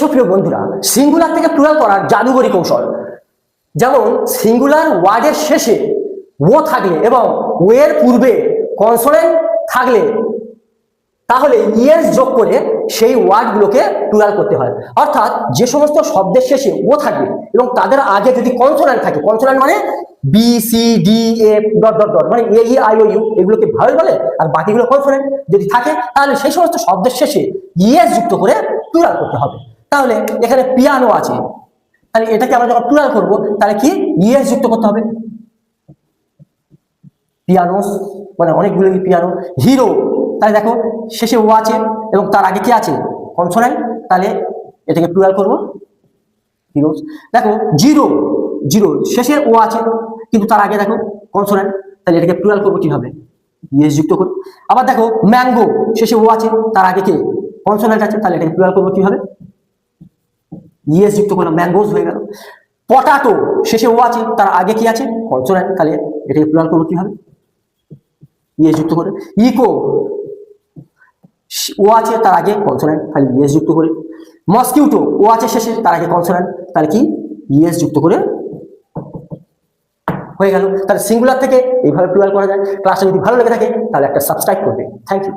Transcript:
সুপ্রিয় বন্ধুরা, সিঙ্গুলার থেকে প্লুরাল করার জাদুকরী কৌশল। যেমন সিঙ্গুলার ওয়ার্ডের শেষে ও থাকলে এবং ও এর পূর্বে কনসোনেন্ট থাকলে তাহলে ইএস যোগ করে সেই ওয়ার্ডগুলোকে প্লুরাল করতে হয়। অর্থাৎ যে সমস্ত শব্দের শেষে ও থাকবে এবং তাদের আগে যদি কনসোনেন্ট থাকে, কনসোনেন্ট মানে B C D F dot dot dot মানে A E I O U, এগুলোকে ভাওয়েল বলে, আর বাকিগুলো কনসোনেন্ট যদি থাকে তাহলে সেই সমস্ত শব্দের শেষে ইএস যুক্ত করে প্লুরাল করতে হবে। তাহলে এখানে পিয়ানো আছে, তাহলে এটাকে আমরা যখন প্লুরাল করবো তাহলে কি ইএস যুক্ত করতে হবে। পিয়ানোস মানে অনেকগুলো পিয়ানো। হিরো, তাহলে দেখো শেষে ও আছে এবং তার আগে কি আছে কনসোনেন্ট, তাহলে এটাকে প্লুরাল করব হিরোস। দেখো জিরো, জিরো শেষে ও আছে কিন্তু তার আগে দেখো কনসোনেন্ট, তাহলে এটাকে প্লুরাল করব কিভাবে ইএস যুক্ত করে। আবার দেখো ম্যাঙ্গো, শেষে ও আছে তার আগে কি কনসোনেন্ট আছে, তাহলে এটাকে প্লুরাল করব কিভাবে ইএস যুক্ত করলাম, ম্যাঙ্গোস হয়ে গেল। পটাটো, শেষে ও আছে তার আগে কি আছে কনসোনেন্ট, তাহলে এটাকে প্লুরাল করব কিভাবে ইএস যুক্ত করে। ইকো, ও আছে তার আগে কনসোনেন্ট, তাহলে ইএস যুক্ত করে। মসকিউটো, ও আছে শেষে তার আগে কনসোনেন্ট, তাহলে কি ইএস যুক্ত করে হয়ে গেল। তাহলে সিঙ্গুলার থেকে এইভাবে প্লুরাল করা যায়। ক্লাসটা যদি ভালো লেগে থাকে তাহলে একটা সাবস্ক্রাইব করবে। Thank you.